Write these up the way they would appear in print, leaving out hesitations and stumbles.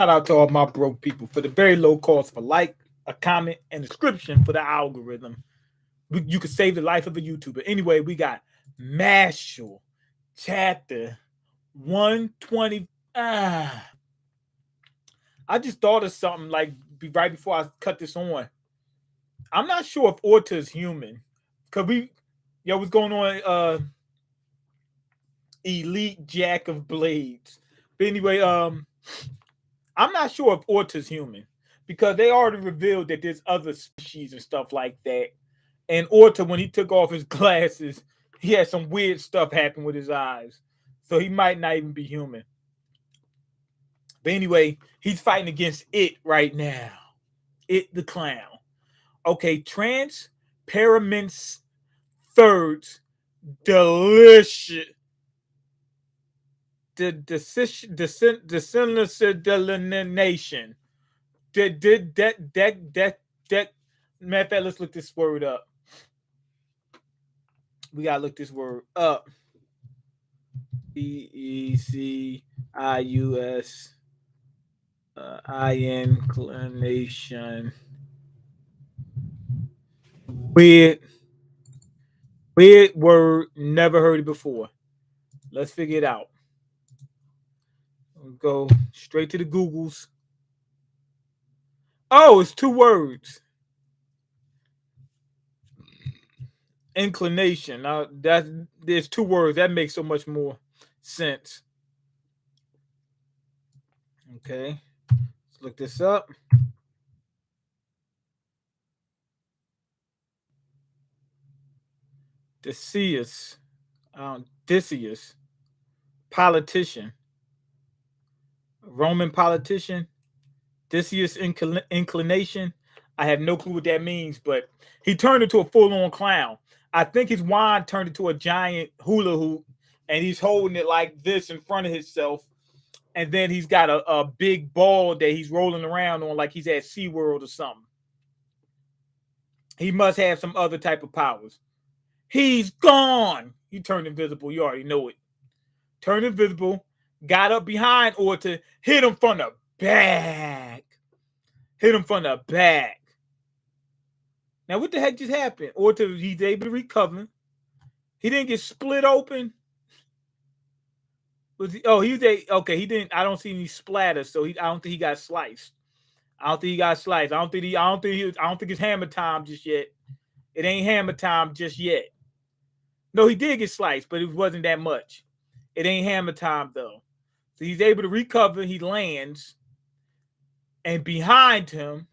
Shout out to all my broke people for the very low cost for like, a comment, and description for the algorithm. You could save the life of a YouTuber. Anyway, we got Mashle, chapter 120. I just thought of something like right before I cut this on. I'm not sure if Orter is human. Cause what's going on? Elite Jack of Blades. But anyway, I'm not sure if Orta's human because they already revealed that there's other species and stuff like that. And Orta, when he took off his glasses, he had some weird stuff happen with his eyes. So he might not even be human. But anyway, he's fighting against it right now. It the clown. Okay, transparaments thirds, delicious. The delineation. That matter of fact, let's look this word up. We gotta look this word up. Decius inclination. Weird, weird word. Never heard it before. Let's figure it out. We'll go straight to the Googles. Oh, it's two words. Inclination. Now there's two words. That makes so much more sense. Okay. Let's look this up. Decius. Decius. Politician. Roman politician. Decius inclination. I have no clue what that means, but he turned into a full-on clown. I think his wand turned into a giant hula hoop, and he's holding it like this in front of himself. And then he's got a big ball that he's rolling around on like he's at SeaWorld or something. He must have some other type of powers. He's gone. He turned invisible. You already know it. Turned invisible. Got up behind Orter. Hit him from the back. Hit him from the back. Now, what the heck just happened? Orter, he's able to recover. He didn't get split open. Was he? Oh, he was okay. He didn't. I don't see any splatter, so I don't think he got sliced. I don't think it's hammer time just yet. It ain't hammer time just yet. No, he did get sliced, but it wasn't that much. It ain't hammer time though. So he's able to recover. He lands, and behind him,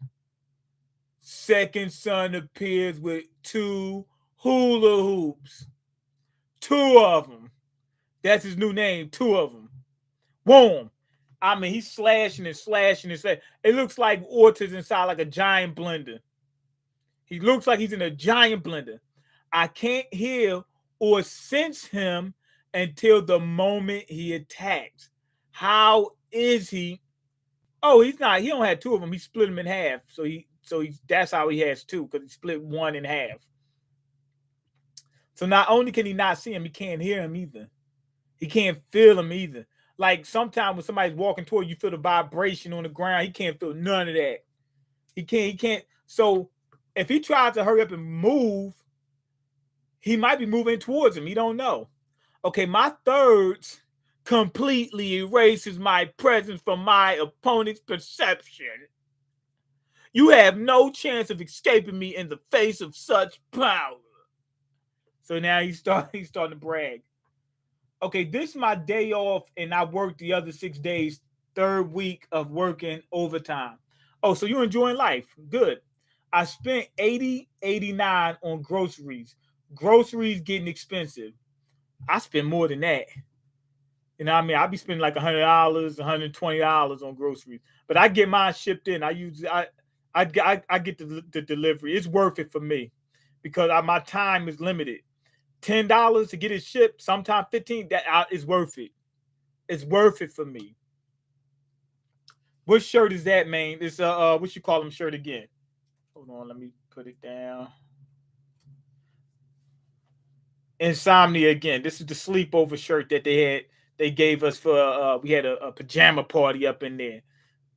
second son appears with two hula hoops. Two of them. That's his new name. Two of them. Boom. I mean, he's slashing and slashing and slashing. It looks like Orta's inside like a giant blender. He looks like he's in a giant blender. I can't hear or sense him until the moment he attacks. How is he? Oh, he's not. He don't have two of them. He split them in half. So that's how he has two, because he split one in half. So not only can he not see him, he can't hear him either. He can't feel him either. Like sometimes when somebody's walking toward you, feel the vibration on the ground. He can't feel none of that. He can't. So if he tries to hurry up and move, he might be moving towards him. He don't know. Okay, my thirds completely erases my presence from my opponent's perception. You have no chance of escaping me in the face of such power. So now he's starting to brag. Okay, this is my day off, and I worked the other 6 days, third week of working overtime. Oh, so you're enjoying life. Good. I spent 89 on groceries. Groceries getting expensive. I spend more than that. You know what I mean? I'll be spending like $100, $120 on groceries. But I get mine shipped in. I get the delivery. It's worth it for me because my time is limited. $10 to get it shipped, sometimes 15. That is worth it. It's worth it for me. What shirt is that, man? It's what you call them shirt again? Hold on, let me put it down. Insomnia again. This is the sleepover shirt that they gave us for we had a pajama party up in there.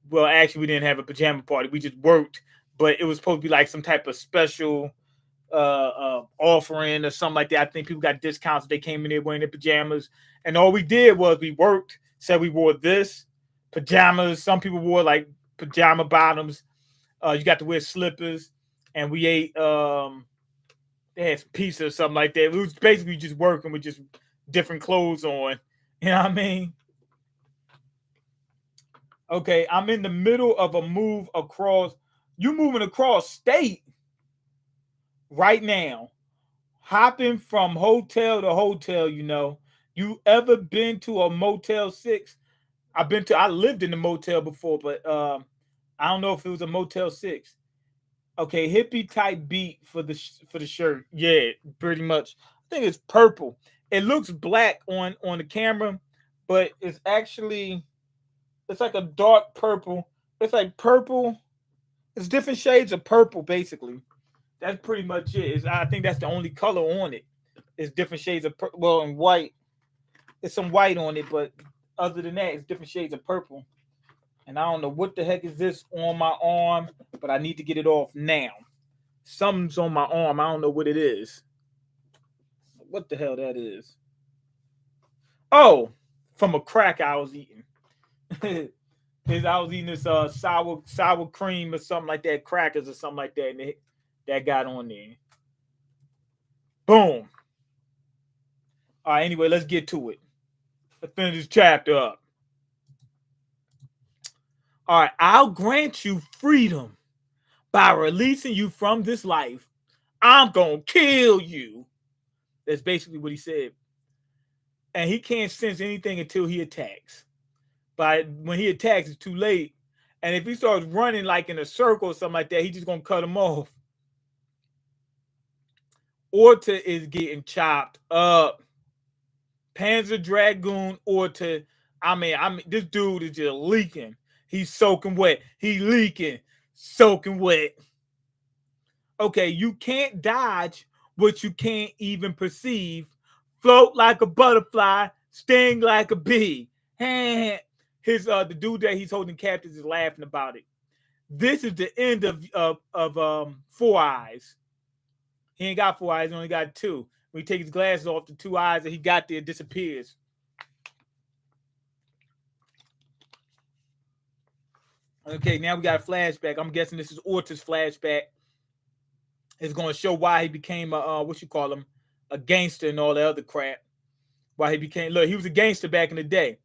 Well, actually, we didn't have a pajama party. We just worked, but it was supposed to be like some type of special offering or something like that. I think people got discounts if they came in there wearing their pajamas. And all we did was we worked, said we wore this, pajamas. Some people wore like pajama bottoms. You got to wear slippers. And we ate they had some pizza or something like that. It was basically just working with just different clothes on. You know what I mean? Okay, I'm in the middle of a move across. You moving across state right now, hopping from hotel to hotel. You ever been to a Motel 6? I lived in the motel before, but I don't know if it was a Motel 6. Okay, hippie type beat for the shirt. Yeah, pretty much. I think it's purple. It looks black on the camera, but it's like a dark purple. It's like purple. It's different shades of purple, basically. That's pretty much it. I think that's the only color on it. It's different shades of well, and white. It's some white on it, but other than that, it's different shades of purple. And I don't know what the heck is this on my arm, but I need to get it off now. Something's on my arm. I don't know what it is. What the hell that is? Oh, from a crack I was eating. I was eating this sour cream or something like that, crackers or something like that, and that got on there. Boom. All right. Anyway, let's get to it. Let's finish this chapter up. All right. I'll grant you freedom by releasing you from this life. I'm gonna kill you. That's basically what he said. And he can't sense anything until he attacks. But when he attacks, it's too late. And if he starts running like in a circle or something like that, he's just gonna cut him off. Orter is getting chopped up. Panzer Dragoon Orter. I mean, this dude is just leaking. He's soaking wet. He leaking, soaking wet. Okay, you can't dodge what you can't even perceive. Float like a butterfly, sting like a bee. The dude that he's holding captive is laughing about it. This is the end of Four Eyes. He ain't got four eyes, he only got two. When he takes his glasses off, the two eyes that he got there disappears. Okay, now we got a flashback. I'm guessing this is Orter's flashback. It's going to show why he became a gangster and all that other crap. Why he was a gangster back in the day.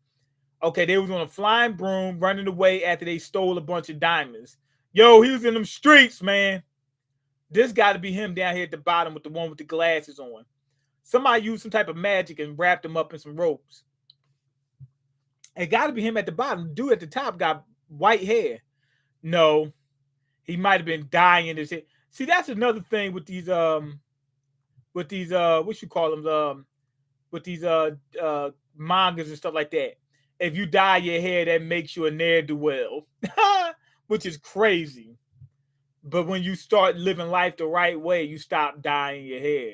Okay, they was on a flying broom running away after they stole a bunch of diamonds. Yo, he was in them streets, man. This got to be him down here at the bottom with the one with the glasses on. Somebody used some type of magic and wrapped him up in some ropes. It got to be him at the bottom. The dude at the top got white hair. No, he might have been dyeing his hair. See, that's another thing with these what you call them with these mangas and stuff like that. If you dye your hair, that makes you a ne'er-do-well, which is crazy. But when you start living life the right way, you stop dyeing your hair.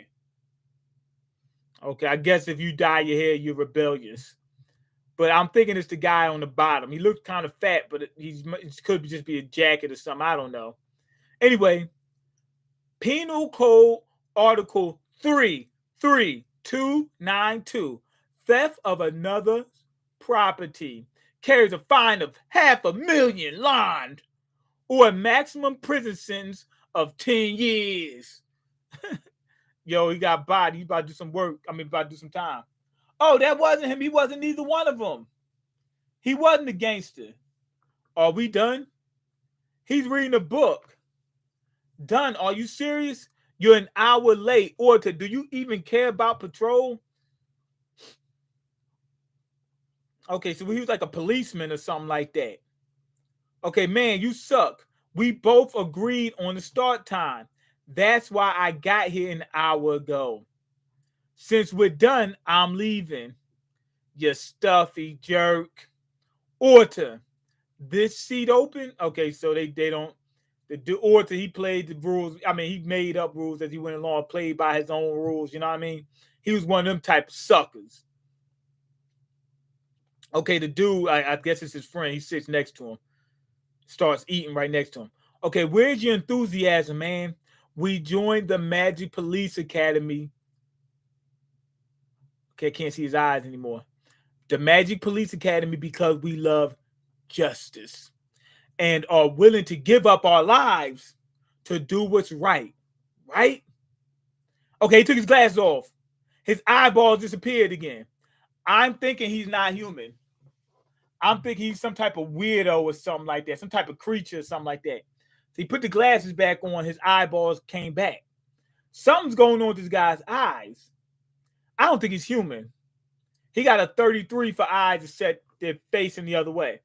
Okay, I guess if you dye your hair, you're rebellious. But I'm thinking it's the guy on the bottom. He looks kind of fat, but it could just be a jacket or something. I don't know. Anyway, Penal Code Article 33292, theft of another's property, carries a fine of $500,000 or a maximum prison sentence of 10 years. Yo, he got body. He's about to do some work. About to do some time. Oh, that wasn't him. He wasn't neither one of them. He wasn't a gangster. Are we done? He's reading a book. Done. Are you serious? You're an hour late. Orter, do you even care about patrol? Okay, so he was like a policeman or something like that. Okay, man, you suck. We both agreed on the start time. That's why I got here an hour ago. Since we're done, I'm leaving. You stuffy jerk. Orter, this seat open? Okay, so they don't. The Orter, he played the rules. He made up rules as he went along, played by his own rules. You know what I mean? He was one of them type of suckers. Okay, the dude, I guess it's his friend. He sits next to him. Starts eating right next to him. Okay, where's your enthusiasm, man? We joined the Magic Police Academy. Okay, can't see his eyes anymore. The Magic Police Academy because we love justice and are willing to give up our lives to do what's right. Right? Okay, he took his glasses off. His eyeballs disappeared again. I'm thinking he's not human. I'm thinking he's some type of weirdo or something like that, some type of creature or something like that. So he put the glasses back on, his eyeballs came back. Something's going on with this guy's eyes. I don't think he's human. He got a 33 for eyes to set their facing the other way.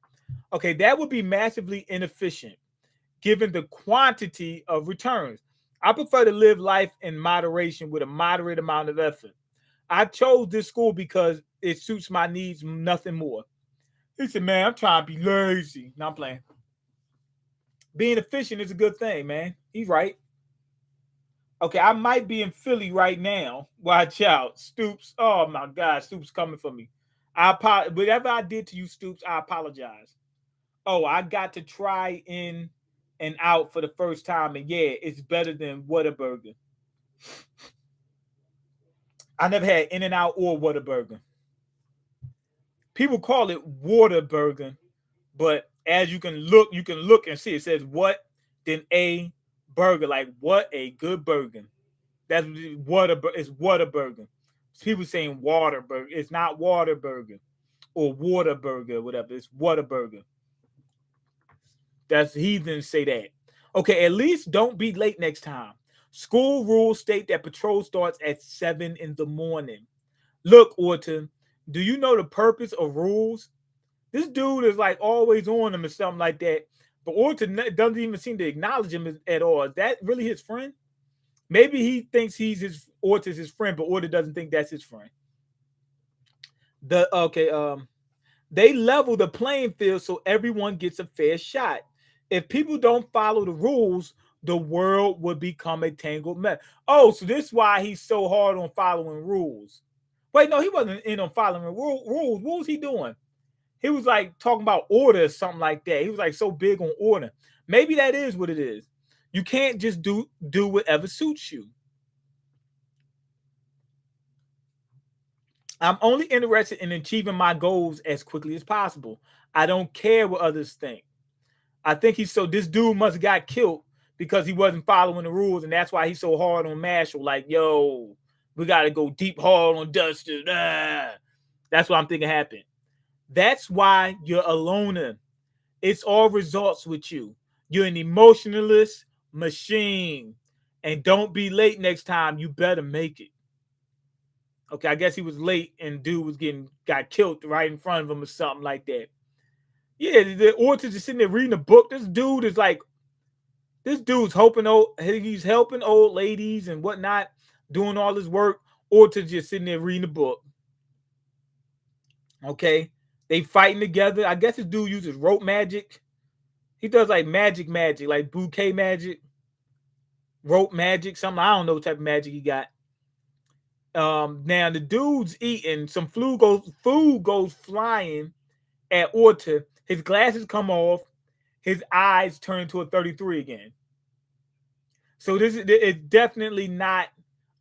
Okay, that would be massively inefficient given the quantity of returns. I prefer to live life in moderation with a moderate amount of effort. I chose this school because it suits my needs, nothing more. He said, man, I'm trying to be lazy. No, I'm playing. Being efficient is a good thing, man. He's right. Okay, I might be in Philly right now. Watch out. Stoops. Oh my God, Stoops coming for me. Whatever I did to you, Stoops, I apologize. Oh, I got to try in and out for the first time. And yeah, it's better than Whataburger. I never had In and Out or Whataburger. People call it Waterburger, but as you can look and see it says what, then a burger. Like what a good burger. That's what it's Whataburger. People saying Waterburger. It's not Waterburger or Waterburger, whatever. It's Whataburger. That's heathens say that. Okay, at least don't be late next time. School rules state that patrol starts at 7 in the morning. Look, Orter, do you know the purpose of rules? This dude is like always on him or something like that. But Orter doesn't even seem to acknowledge him at all. Is that really his friend? Maybe he thinks Orter's his friend, but Orter doesn't think that's his friend. They level the playing field so everyone gets a fair shot. If people don't follow the rules, the world would become a tangled mess. Oh, so this is why he's so hard on following rules. Wait, no, he wasn't in on following rules. What was he doing? He was like talking about order or something like that. He was like so big on order. Maybe that is what it is. You can't just do whatever suits you. I'm only interested in achieving my goals as quickly as possible. I don't care what others think. I think this dude must have got killed because he wasn't following the rules, and that's why he's so hard on Mashle. Like, yo, we gotta go deep hard on Dustin. That's what I'm thinking happened. That's why you're a loner. It's all results with you. You're an emotionalist machine. And don't be late next time. You better make it. Okay, I guess he was late and dude got killed right in front of him or something like that. Yeah, the Orchard's just sitting there reading a book. This dude's he's helping old ladies and whatnot, doing all his work. Orchard's just sitting there reading a book. Okay, they fighting together. I guess this dude uses rope magic. He does like magic, like bouquet magic, rope magic, something. I don't know what type of magic he got. Now the dude's eating. Some food goes flying at Orter. His glasses come off. His eyes turn to a 33 again. So it's definitely not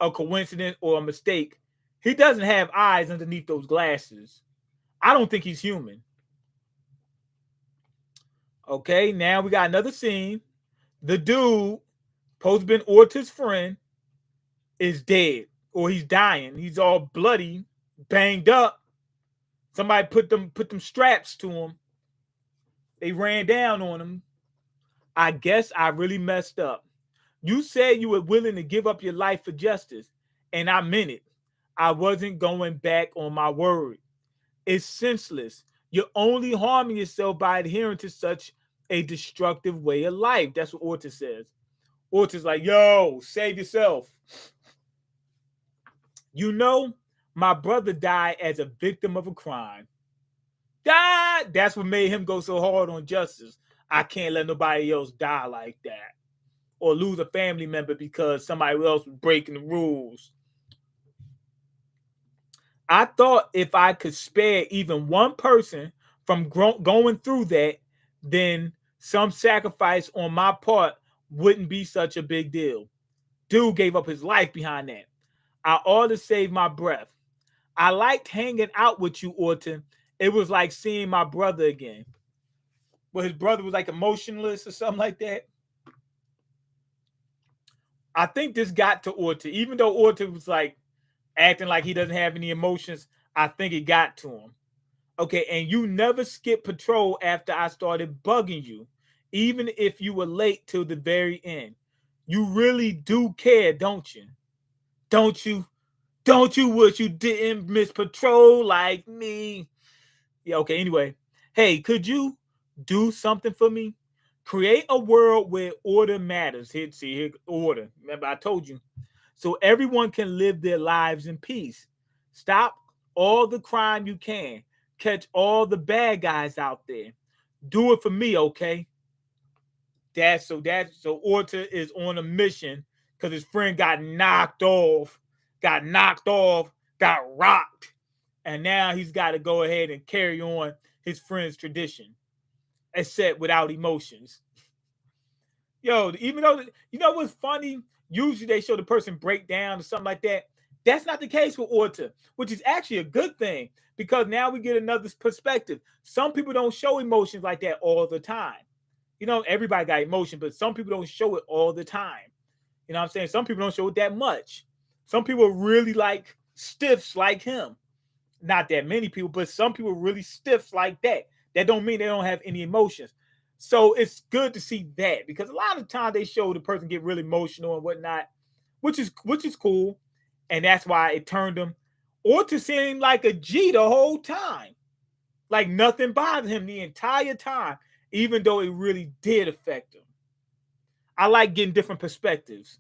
a coincidence or a mistake. He doesn't have eyes underneath those glasses. I don't think he's human. Okay, now we got another scene. The dude, supposed to be Orter's friend, is dead or he's dying. He's all bloody, banged up. Somebody put them straps to him. They ran down on him. I guess I really messed up. You said you were willing to give up your life for justice, and I meant it. I wasn't going back on my word. It's senseless. You're only harming yourself by adhering to such a destructive way of life. That's what Orter says. Orter's like, yo, save yourself. You know, my brother died as a victim of a crime. That's what made him go so hard on justice. I can't let nobody else die like that. Or lose a family member because somebody else was breaking the rules. I thought if I could spare even one person from going through that, then Some sacrifice on my part wouldn't be such a big deal. Dude gave up his life behind that. I ought to save my breath. I liked hanging out with you, Orton. It was like seeing my brother again. Well, his brother was like emotionless or something like that. I think this got to Orton. Even though Orton was like acting like he doesn't have any emotions, I think it got to him. Okay, and you never skip patrol after I started bugging you, even if you were late till the very end. You really do care, don't you? Don't you? Don't you wish you didn't miss patrol like me? Yeah, okay, anyway. Hey, could you do something for me? Create a world where order matters. Here, order. Remember, I told you. So everyone can live their lives in peace. Stop all the crime you can. Catch all the bad guys out there. Do it for me, okay? So Orter is on a mission because his friend got rocked, and now he's got to go ahead and carry on his friend's tradition, except without emotions. Yo, even though you know what's funny, usually they show the person break down or something like that. That's not the case with Orter, which is actually a good thing because now we get another perspective. Some people don't show emotions like that all the time. You know, everybody got emotion, but some people don't show it all the time. You know what I'm saying? Some people don't show it that much. Some people are really like stiffs like him. Not that many people, but some people are really stiffs like that. That don't mean they don't have any emotions. So it's good to see that because a lot of times they show the person get really emotional and whatnot, which is cool. And that's why it turned him or to seem like a G the whole time. Like nothing bothered him the entire time, even though it really did affect him. I like getting different perspectives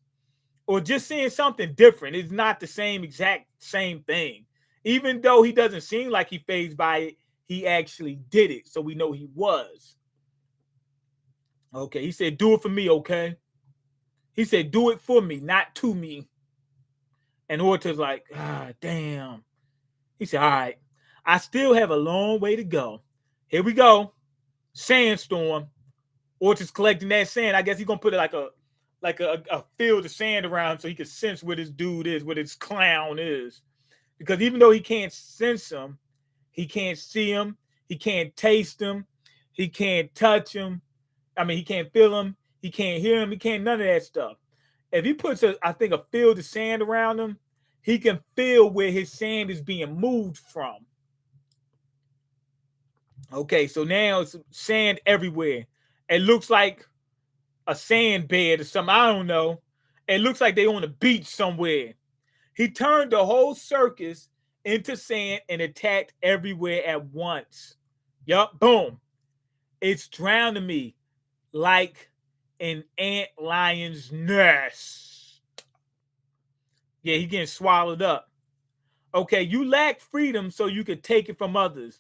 or just seeing something different. It's not the exact same thing. Even though he doesn't seem like he fazed by it, he actually did it. So we know he was. Okay, he said, do it for me, okay? He said, do it for me, not to me. And Orta's like, damn. He said, all right, I still have a long way to go. Here we go. Sandstorm. Orta's collecting that sand. I guess he's gonna put it like a field of sand around so he can sense where this dude is, where this clown is. Because even though he can't sense him, he can't see him, he can't taste him, he can't touch him. I mean, he can't feel him, he can't hear him, he can't none of that stuff. If he puts I think a field of sand around him, he can feel where his sand is being moved from. Okay, so now it's sand everywhere. It looks like a sand bed or something. I don't know. It looks like they on a beach somewhere. He turned the whole circus into sand and attacked everywhere at once. Yup, boom. It's drowning me like an ant lion's nest. Yeah, he getting swallowed up. Okay, you lack freedom so you could take it from others.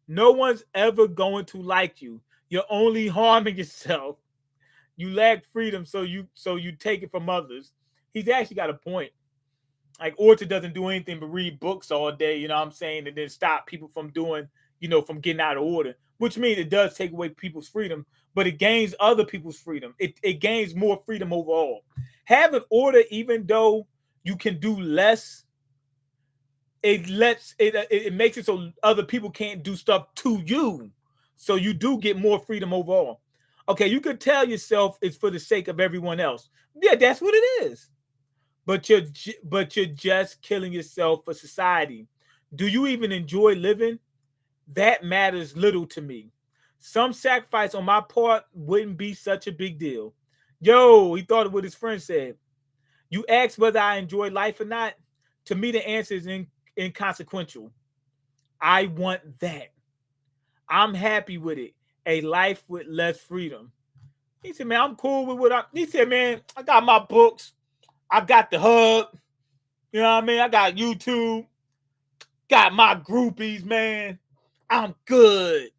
No one's ever going to like you. You're only harming yourself. You lack freedom so you take it from others. He's actually got a point. Like Orter doesn't do anything but read books all day, you know what I'm saying, and then stop people from doing, from getting out of order, which means it does take away people's freedom, but it gains other people's freedom. It gains more freedom overall. Having order, even though you can do less, it makes it so other people can't do stuff to you. So you do get more freedom overall. Okay, you could tell yourself it's for the sake of everyone else. Yeah, that's what it is. But you're just killing yourself for society. Do you even enjoy living? That matters little to me. Some sacrifice on my part wouldn't be such a big deal. Yo, he thought of what his friend said. You asked whether I enjoy life or not. To me, the answer is inconsequential. I want that. I'm happy with it. A life with less freedom. He said, man, I'm cool with he said, man, I got my books. I got the hub. You know what I mean? I got YouTube. Got my groupies, man. I'm good.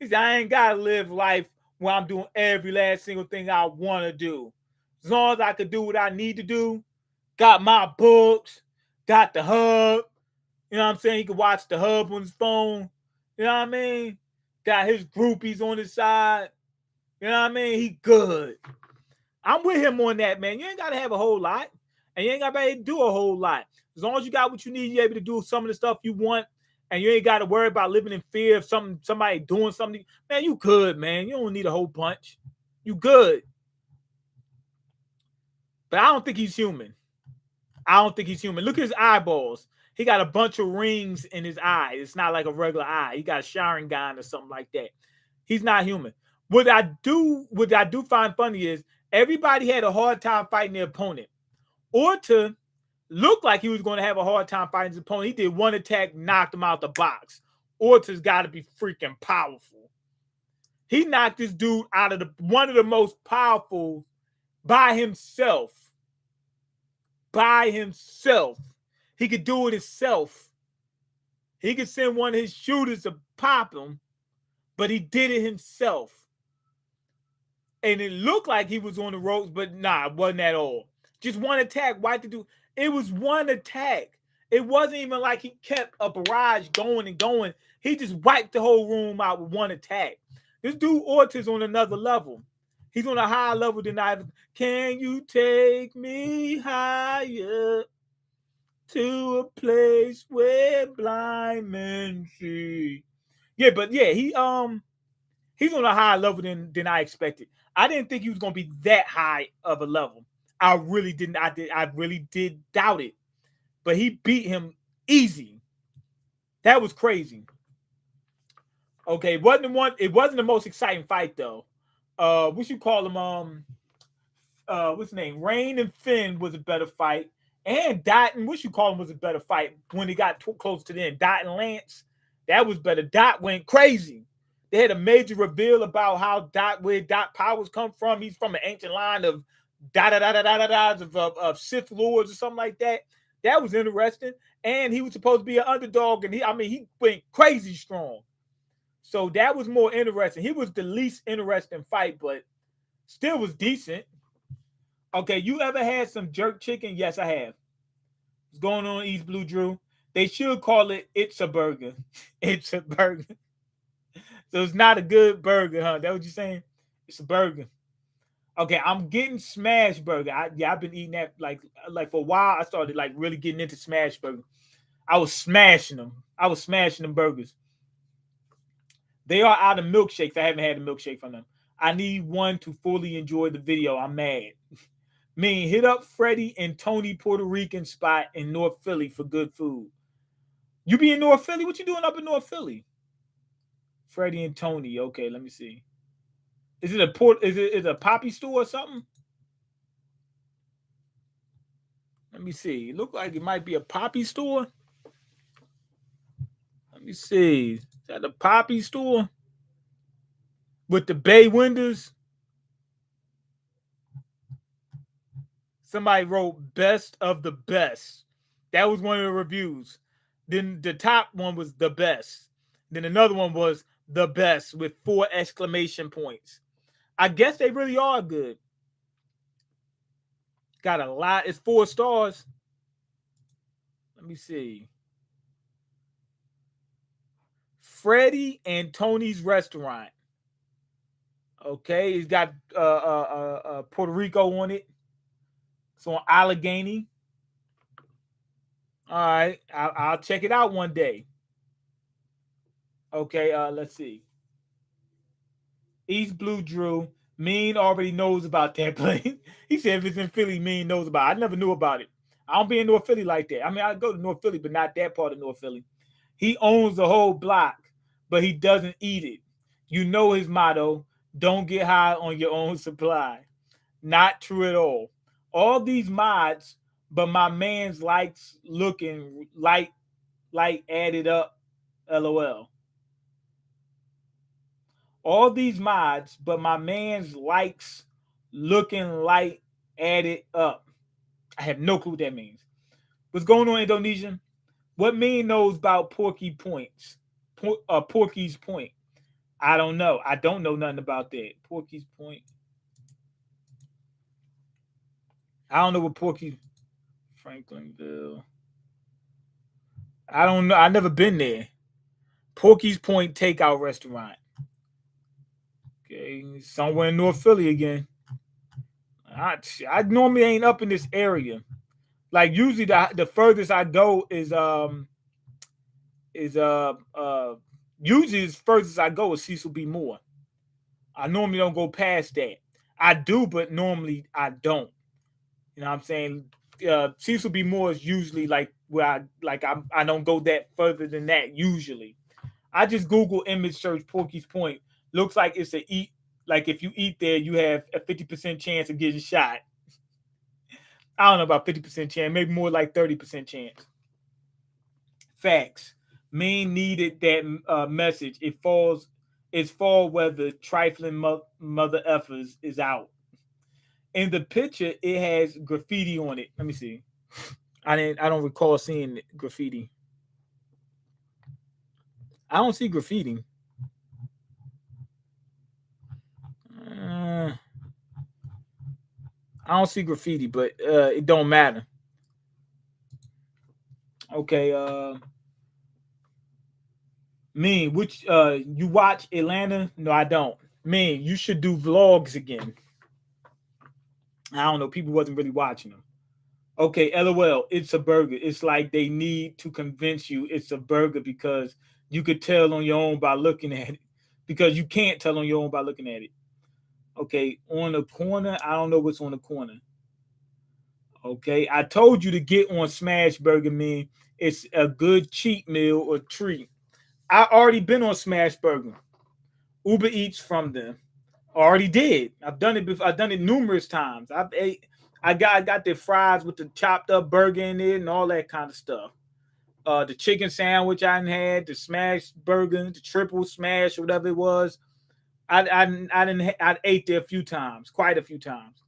He said, I ain't got to live life where I'm doing every last single thing I want to do. As long as I could do what I need to do. Got my books. Got the hub. You know what I'm saying? He could watch the hub on his phone. You know what I mean? Got his groupies on his side. You know what I mean? He good. I'm with him on that, man. You ain't got to have a whole lot, and you ain't got to do a whole lot. As long as you got what you need, you're able to do some of the stuff you want, and you ain't got to worry about living in fear of somebody doing something. Man, you good, man. You don't need a whole bunch. You good. But I don't think he's human. I don't think he's human. Look at his eyeballs. He got a bunch of rings in his eye. It's not like a regular eye. He got a Sharingan or something like that. He's not human. What I do find funny is everybody had a hard time fighting their opponent. Orter looked like he was going to have a hard time fighting his opponent. He did one attack, knocked him out the box. Orter's got to be freaking powerful. He knocked this dude out of one of the most powerful by himself. By himself. He could do it himself. He could send one of his shooters to pop him, but he did it himself. And it looked like he was on the ropes, but nah, it wasn't at all. Just one attack. Why to do? It was one attack. It wasn't even like he kept a barrage going and going. He just wiped the whole room out with one attack. This dude Orter's on another level. He's on a higher level than I. Can you take me higher to a place where blind men see? Yeah, but yeah, he's on a higher level than I expected. I didn't think he was gonna be that high of a level. I really didn't. I really did doubt it. But he beat him easy. That was crazy. Okay, it wasn't the most exciting fight though. We should call him what's his name? Rain and Finn was a better fight. And Dot and what you call him was a better fight when he got too close to the end. Dot and Lance, that was better. Dot went crazy. They had a major reveal about how where Dot powers come from. He's from an ancient line of of Sith lords or something like that. That was interesting. And he was supposed to be an underdog, and he went crazy strong. So that was more interesting. He was the least interesting fight, but still was decent. Okay, you ever had some jerk chicken? Yes, I have. What's going on, East Blue Drew? They should call it It's a Burger. It's a burger. So it's not a good burger, huh? That what you're saying? It's a burger. Okay, I'm getting smash burger. I've been eating that like for a while. I started like really getting into smash burger. I was smashing them. Burgers. They are out of milkshakes. I haven't had a milkshake from them. I need one to fully enjoy the video. I'm mad. Hit up Freddie and Tony Puerto Rican spot in North Philly for good food. You be in North Philly? What you doing up in North Philly? Freddie and Tony. Okay, let me see. Is it a poppy store or something? Let me see. It looked like it might be a poppy store. Let me see. Is that a poppy store? With the bay windows? Somebody wrote best of the best. That was one of the reviews. Then the top one was the best. Then another one was the best with 4 exclamation points. I guess they really are good. Got a lot. It's 4 stars. Let me see. Freddie and Tony's restaurant. Okay, he's got Puerto Rico on it. It's on Allegheny. All right, I'll check it out one day. Okay, let's see. East Blue Drew. Mean already knows about that place. He said if it's in Philly, Mean knows about it. I never knew about it. I don't be in North Philly like that. I mean, I go to North Philly, but not that part of North Philly. He owns the whole block, but he doesn't eat it. You know his motto, don't get high on your own supply. Not true at all. All these mods, but my man's likes looking like added up. LOL. All these mods, but my man's likes looking like added up. I have no clue what that means. What's going on, Indonesian? What Mean knows about Porky Points? Porky's Point. I don't know. I don't know nothing about that. Porky's Point. I don't know what Porky Franklinville. I don't know. I've never been there. Porky's Point Takeout Restaurant. Okay, Okay, somewhere in North Philly again. I normally ain't up in this area. Like usually the furthest I go is usually as furthest I go is Cecil B. Moore. I normally don't go past that. I do, but normally I don't. You know what I'm saying? Cecil B. Moore is usually like where I don't go that further than that usually. I just Google image search Porky's Point. Looks like it's a eat. Like if you eat there, you have a 50% chance of getting shot. I don't know about 50% chance, maybe more like 30% chance. Facts. Mean needed that message. It's fall weather. Trifling mother effers is out. In the picture, it has graffiti on it. Let me see. I don't recall seeing graffiti. I don't see graffiti. I don't see graffiti, but it don't matter. Okay, Mean, which you watch Atlanta? No, I don't. Mean, you should do vlogs again. I don't know. People wasn't really watching them. Okay, LOL, it's a burger. It's like they need to convince you it's a burger because you could tell on your own by looking at it. Because you can't tell on your own by looking at it. Okay, on the corner, I don't know what's on the corner. Okay, I told you to get on Smash Burger, man. It's a good cheat meal or treat. I already been on Smash Burger. Uber Eats from them. Already did. I've done it before. I've done it numerous times. I got the fries with the chopped up burger in it and all that kind of stuff. The chicken sandwich I had, the smash burger, the triple smash, whatever it was. I ate there a few times, quite a few times.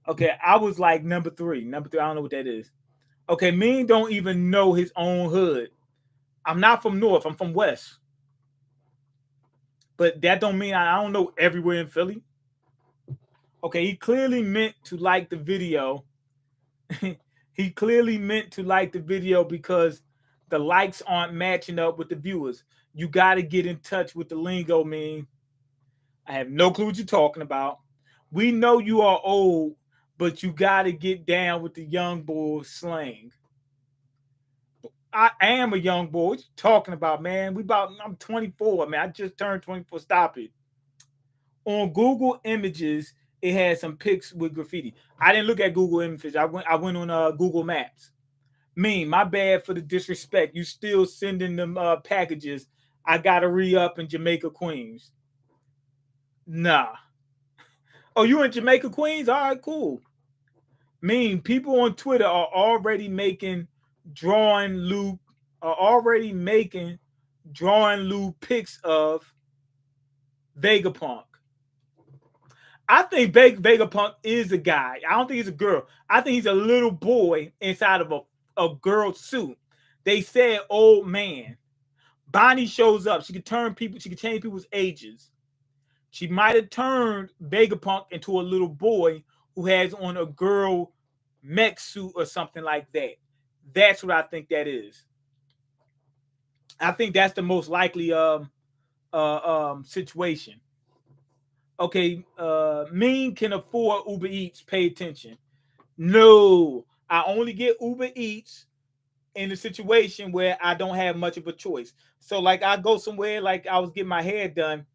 Okay, I was like number three. Number three, I don't know what that is. Okay, Mean don't even know his own hood. I'm not from North, I'm from West. But that don't mean I don't know everywhere in Philly. Okay, he clearly meant to like the video. He clearly meant to like the video because the likes aren't matching up with the viewers. You got to get in touch with the lingo, man. I have no clue what you're talking about. We know you are old, but you got to get down with the young boy slang. I am a young boy. What you talking about, man? I'm 24, man. I just turned 24. Stop it. On Google Images, it had some pics with graffiti. I didn't look at Google Images. I went on Google Maps. Mean, my bad for the disrespect. You still sending them packages. I gotta re-up in Jamaica, Queens. Nah. Oh, you in Jamaica, Queens? All right, cool. Mean, people on Twitter are already making drawing Lou pics of Vegapunk. I think Vegapunk is a guy. I don't think he's a girl. I think he's a little boy inside of a girl suit. They said old man. Bonnie shows up. She could change people's ages. She might have turned Vegapunk into a little boy who has on a girl mech suit or something like that. That's what I think that is. I think that's the most likely situation. Okay, Mean can afford Uber Eats. Pay attention. No, I only get Uber Eats in a situation where I don't have much of a choice. So, like, I go somewhere, like I was getting my hair done,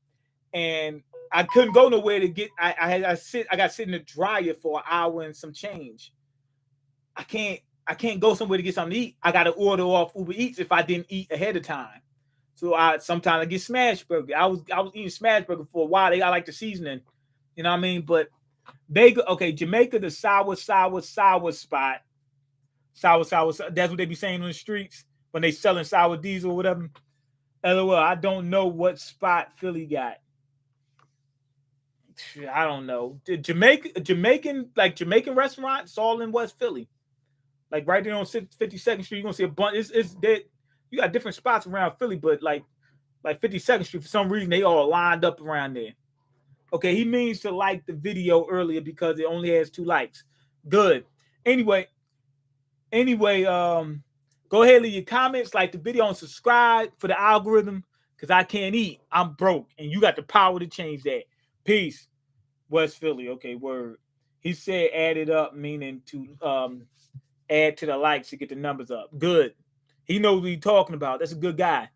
and I couldn't go nowhere to get. I got to sit in the dryer for an hour and some change. I can't go somewhere to get something to eat. I got to order off Uber Eats if I didn't eat ahead of time. So I sometimes I get smash burger. I was eating smash burger for a while. They got like the seasoning, you know what I mean? But Jamaica, the sour spot. Sour. That's what they be saying on the streets when they selling sour diesel or whatever. LOL, I don't know what spot Philly got. I don't know. The Jamaican restaurants all in West Philly. Like right there on 52nd Street, you're gonna see a bunch. It's that you got different spots around Philly, but like 52nd Street, for some reason they all lined up around there. Okay, he means to like the video earlier because it only has 2 likes. Good. Anyway, go ahead and leave your comments, like the video, and subscribe for the algorithm because I can't eat. I'm broke, and you got the power to change that. Peace. West Philly. Okay, word. He said add it up, meaning to add to the likes to get the numbers up. Good. He knows what he's talking about. That's a good guy.